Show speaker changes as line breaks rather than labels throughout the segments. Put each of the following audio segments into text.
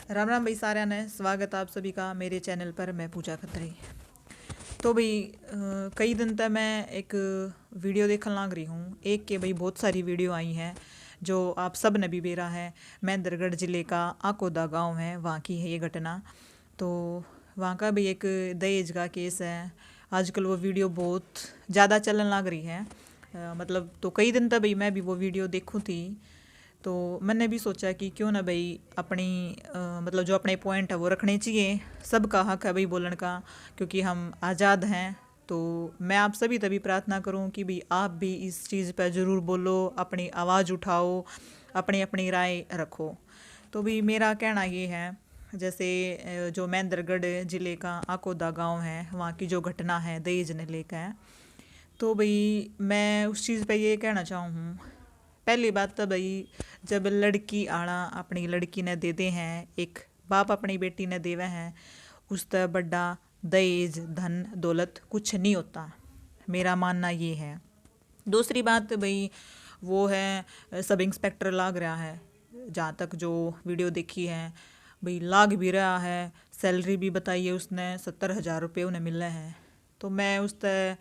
राम राम भाई साਰਿਆਂ ने स्वागत आप सभी का मेरे चैनल पर। मैं पूजा खत्री। तो भाई कई दिन तक मैं एक वीडियो देखने लग रही हूँ। एक के भाई बहुत सारी वीडियो आई हैं जो आप सब ने भी बेरा है। महेंद्रगढ़ ज़िले का आकोदा गांव है, वहाँ की है ये घटना। तो वहाँ का भी एक दहेज का केस है। आजकल वो वीडियो बहुत ज़्यादा चलन लग रही है। मतलब तो कई दिन तक भाई मैं भी वो वीडियो देखूँ थी। तो मैंने भी सोचा कि क्यों ना भाई अपनी मतलब जो अपने पॉइंट है वो रखने चाहिए। सबका हक है भाई बोलने का, क्योंकि हम आज़ाद हैं। तो मैं आप सभी तभी प्रार्थना करूं कि भाई आप भी इस चीज़ पर ज़रूर बोलो, अपनी आवाज़ उठाओ, अपनी अपनी राय रखो। तो भी मेरा कहना ये है, जैसे जो महेंद्रगढ़ ज़िले का आकोदा गांव है, वहाँ की जो घटना है दहेज ने लेकर है, तो भाई मैं उस चीज़ पे ये कहना चाहूँ। पहली बात तो भाई जब लड़की आना अपनी लड़की ने दे दे हैं, एक बाप अपनी बेटी ने देवे हैं, उस तक बड़ा दहेज धन दौलत कुछ नहीं होता। मेरा मानना ये है। दूसरी बात भाई वो है सब इंस्पेक्टर लाग रहा है, जहाँ तक जो वीडियो देखी है भाई लाग भी रहा है। सैलरी भी बताई है उसने, 70,000 रुपये उन्हें मिल रहे हैं। तो मैं उस तक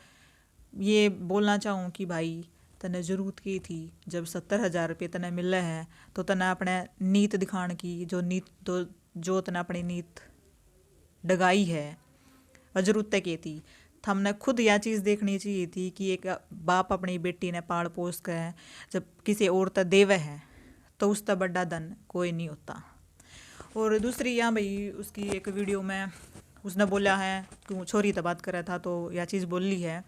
ये बोलना चाहूँ कि भाई तने जरूरत की थी, जब 70,000 रुपये तने मिल रहे हैं तो तने अपने नीत दिखाने की, जो नीत तो जो तने अपनी नीत डगाई है वह जरूरत की थी। हमने खुद यह चीज़ देखनी चाहिए थी कि एक बाप अपनी बेटी ने पाल पोस कर जब किसी और तक देवे है तो उस तक बड़ा धन कोई नहीं होता। और दूसरी यहाँ भाई उसकी एक वीडियो में उसने बोला है कि छोरी तो बात कर रहा था, तो यह चीज़ बोल ली है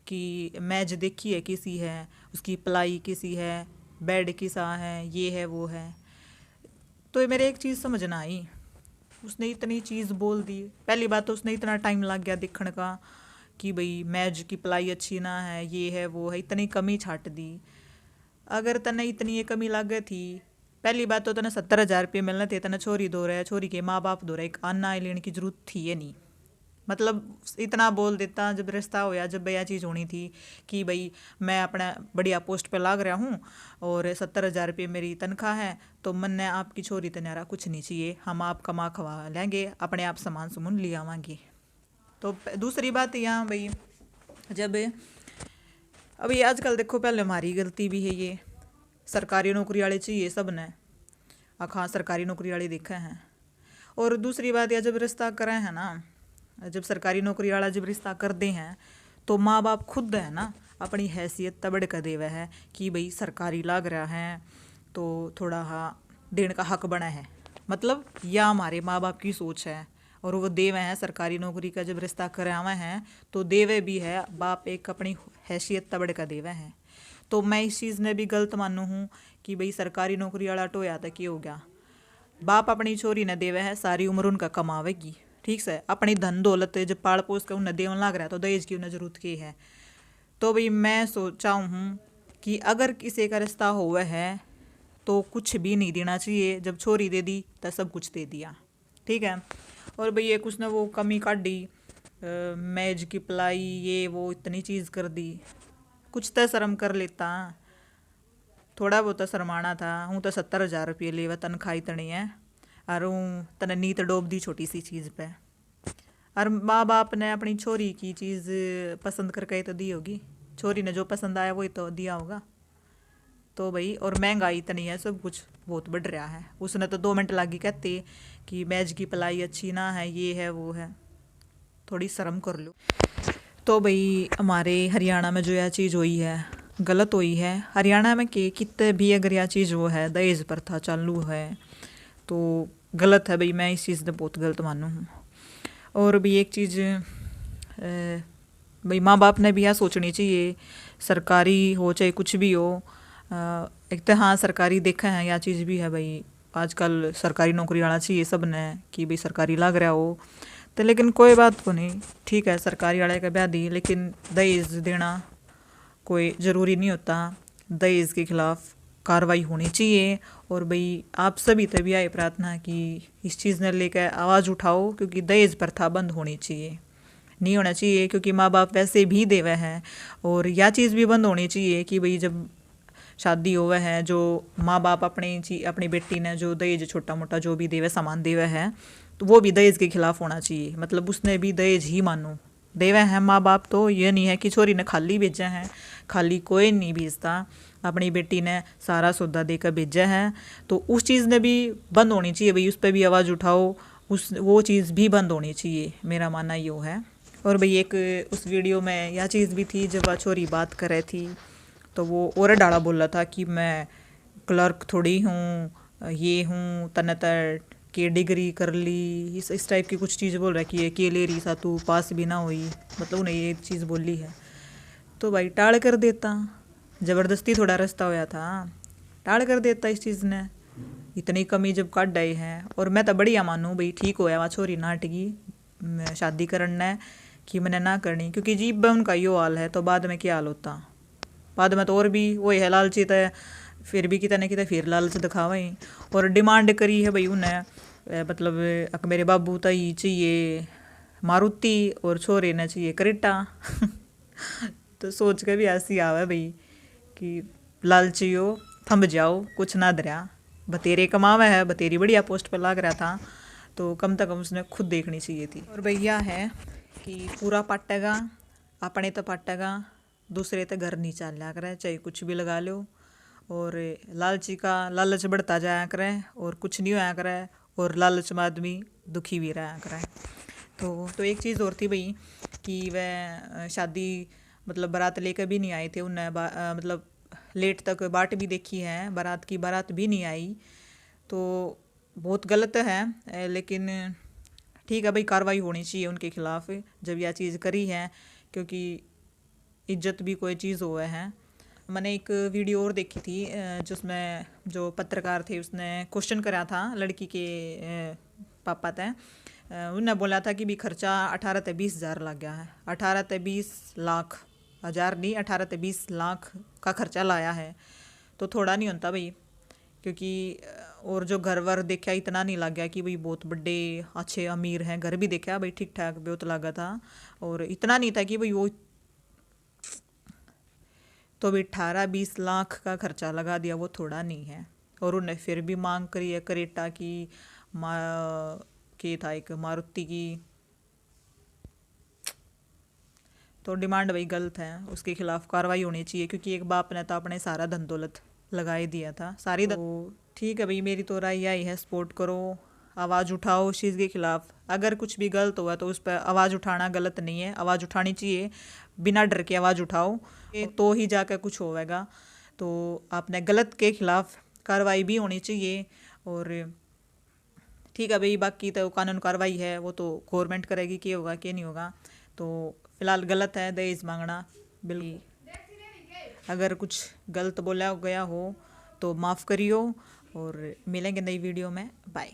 कि मैच देखी है किसी है, उसकी पलाई किसी है, बेड किसा है, ये है वो है। तो ये मेरे एक चीज़ समझ ना आई, उसने इतनी चीज़ बोल दी। पहली बात तो उसने इतना टाइम लग गया देखने का कि भाई मैच की पलाई अच्छी ना है, ये है वो है, इतनी कमी छाट दी। अगर तने इतनी ये कमी लग गई थी, पहली बात तो तने 70,000 रुपये मिलने थे, तने छोरी दो रहा है, छोरी के माँ बाप दो रहे, एक आना लेने की जरूरत थी ये नहीं। मतलब इतना बोल देता जब रिश्ता होया, जब यह चीज़ होनी थी कि भाई मैं अपना बढ़िया पोस्ट पे लाग रहा हूँ और 70,000 रुपये मेरी तनख्वाह है, तो मन ने आपकी छोरी तनारा कुछ नहीं चाहिए, हम आप कमा खवा लेंगे, अपने आप सामान सुमन ले आवांगे। तो दूसरी बात यहाँ भाई जब अभी आजकल देखो, पहले हमारी गलती भी है ये, सरकारी नौकरी वाले चाहिए सब ने, हाँ सरकारी नौकरी वाले देखा हैं। और दूसरी बात यह जब रिश्ता करें है ना, जब सरकारी नौकरी वाला जब रिश्ता कर दे हैं तो माँ बाप खुद है ना अपनी हैसियत तबड़ कर देवे है कि भाई सरकारी लाग रहा है तो थोड़ा हाँ देने का हक बना है। मतलब यह हमारे माँ बाप की सोच है। और वो देवे हैं सरकारी नौकरी का जब रिश्ता करावे हैं तो देवे भी है, बाप एक अपनी हैसियत तबड़ कर देवे हैं। तो मैं इस चीज़ ने भी गलत मानू हूँ कि भाई सरकारी नौकरी वाला टोया तक ये हो गया, बाप अपनी छोरी ने देवे है, सारी उम्र उनका कमावेगी, ठीक से अपनी धन दौलत जब पाल पोस कर उन्हें देवन लग रहा है तो दहेज की उन्हें जरूरत की है। तो भाई मैं सोचा हूँ कि अगर किसी का रिश्ता हुआ है तो कुछ भी नहीं देना चाहिए, जब छोरी दे दी तो सब कुछ दे दिया, ठीक है। और भाई एक उसने वो कमी काटी, मैज की पलाई ये वो इतनी चीज़ कर दी, कुछ तो शर्म कर लेता, थोड़ा बहुत शर्माना था। हूँ तो 70,000 रुपये लेवा तनख्वाही तनी है, और हूँ तने नीत डोब दी छोटी सी चीज़ पे। और माँ बाप ने अपनी छोरी की चीज़ पसंद करके तो दी होगी, छोरी ने जो पसंद आया वही तो दिया होगा। तो भाई और महंगाई इतनी है, सब कुछ बहुत बढ़ रहा है। उसने तो 2 मिनट लागी कहते कि मैज की पलाई अच्छी ना है, ये है वो है, थोड़ी शर्म कर लो। तो भाई हमारे हरियाणा में जो यह चीज़ हुई है गलत हुई है। हरियाणा में कि कितने भी अगर यह चीज़ वो है दहेज प्रथा चालू है तो गलत है भाई, मैं इस चीज़ ने बहुत गलत मानू हूँ। और भी एक चीज़ भाई माँ बाप ने भी यह सोचनी चाहिए, सरकारी हो चाहे कुछ भी हो, एक तो हाँ सरकारी देखा है यह चीज़ भी है भाई, आजकल सरकारी नौकरी वाला चाहिए सब ने कि भाई सरकारी लग रहा हो। तो लेकिन कोई बात को नहीं, ठीक है सरकारी वाले का ब्याह दी, लेकिन दहेज देना कोई ज़रूरी नहीं होता। दहेज के खिलाफ कार्रवाई होनी चाहिए। और भाई आप सभी तभी आए प्रार्थना कि इस चीज़ ने लेकर आवाज़ उठाओ, क्योंकि दहेज प्रथा बंद होनी चाहिए, नहीं होना चाहिए, क्योंकि माँ बाप वैसे भी देवे हैं। और यह चीज़ भी बंद होनी चाहिए कि भाई जब शादी होवे है, जो माँ बाप अपनी बेटी ने जो दहेज छोटा मोटा जो भी देवे सामान देवे है, तो वो भी दहेज के खिलाफ होना चाहिए। मतलब उसने भी दहेज ही मानो देवे हैं माँ बाप। तो ये नहीं है कि छोरी ने खाली भेजा है, खाली कोई नहीं भेजता, अपनी बेटी ने सारा सौदा देकर भेजा है। तो उस चीज़ ने भी बंद होनी चाहिए भाई, उस पर भी आवाज़ उठाओ, वो चीज़ भी बंद होनी चाहिए, मेरा मानना यो है। और भाई एक उस वीडियो में यह चीज़ भी थी, जब वह छोरी बात कर रही थी तो वो और डाड़ा बोल रहा था कि मैं क्लर्क थोड़ी हूँ, ये हूँ तनतर के डिग्री कर ली, इस टाइप की कुछ चीज़ बोल रहा है कि ये के ले रही सा तू पास भी ना हुई, मतलब उन्हें ये चीज़ बोली है। तो भाई टाल कर देता, ज़बरदस्ती थोड़ा रास्ता होया था, टाल कर देता इस चीज़ ने, इतनी कमी जब काट डाई है। और मैं तो बढ़िया मानूँ भाई, ठीक होया वहाँ छोरी नाटकी शादी करना कि मैंने ना करनी, क्योंकि जीप उनका यो हाल है तो बाद में क्या हाल होता, बाद में तो और भी वही है लालची तो फिर भी कितने कितने फिर लालच दिखावा ही। और डिमांड करी है भाई उन्हें, मतलब मेरे बाबू तई चाहिए मारुति और छोरे ने चाहिए करेटा। तो सोच के भी ऐसी आवे भाई कि लालची हो, थम जाओ, कुछ ना दरिया, बतेरे कमावे है, बतेरी बढ़िया पोस्ट पर लग रहा था, तो कम से कम उसने खुद देखनी चाहिए थी। और भैया है कि पूरा पाटेगा अपने तो पाटेगा, दूसरे तो घर नहीं चल लिया करे, चाहे कुछ भी लगा लो। और लालची का लालच बढ़ता जाया करे और कुछ नहीं होया करे, और लालच में आदमी दुखी भी रहा करे। तो एक चीज़ और थी भाई कि वह शादी मतलब बारात लेकर भी नहीं आए थे उन्हें, मतलब लेट तक बाट भी देखी है, बारात भी नहीं आई, तो बहुत गलत है। लेकिन ठीक है भाई, कार्रवाई होनी चाहिए उनके खिलाफ जब यह चीज़ करी है, क्योंकि इज्जत भी कोई चीज़ हुआ है। मैंने एक वीडियो और देखी थी जिसमें जो पत्रकार थे उसने क्वेश्चन करा था लड़की के पापा तय, उन्होंने बोला था कि भी खर्चा 18 से 20 हज़ार लग गया है, 18 से 20 लाख, हज़ार नहीं 18 से 20 लाख का खर्चा लाया है। तो थोड़ा नहीं होता भाई, क्योंकि और जो घर वर देखा इतना नहीं लग गया कि भाई बहुत बड़े अच्छे अमीर हैं, घर भी देखा भाई ठीक ठाक बहुत लगा था, और इतना नहीं था कि भाई वो, तो भी 18-20 लाख का खर्चा लगा दिया, वो थोड़ा नहीं है। और उन्हें फिर भी मांग करी है करेटा की, के था एक मारुति की, तो डिमांड भाई गलत है, उसके खिलाफ कार्रवाई होनी चाहिए, क्योंकि एक बाप ने तो अपने सारा धन दौलत लगा ही दिया था सारी। तो ठीक है भाई, मेरी तो राय यही है, सपोर्ट करो, आवाज़ उठाओ उस चीज़ के खिलाफ। अगर कुछ भी गलत हुआ तो उस पर आवाज़ उठाना गलत नहीं है, आवाज़ उठानी चाहिए, बिना डर के आवाज़ उठाओ, तो ही जाकर कुछ होगा। तो आपने गलत के खिलाफ कार्रवाई भी होनी चाहिए। और ठीक है भाई, बाकी तो कानून कार्रवाई है, वो तो गवर्नमेंट करेगी, क्या होगा क्या नहीं होगा। तो फिलहाल गलत है दहेज मांगना बिल्कुल। अगर कुछ गलत बोला गया हो तो माफ़ करियो, और मिलेंगे नई वीडियो में, बाय।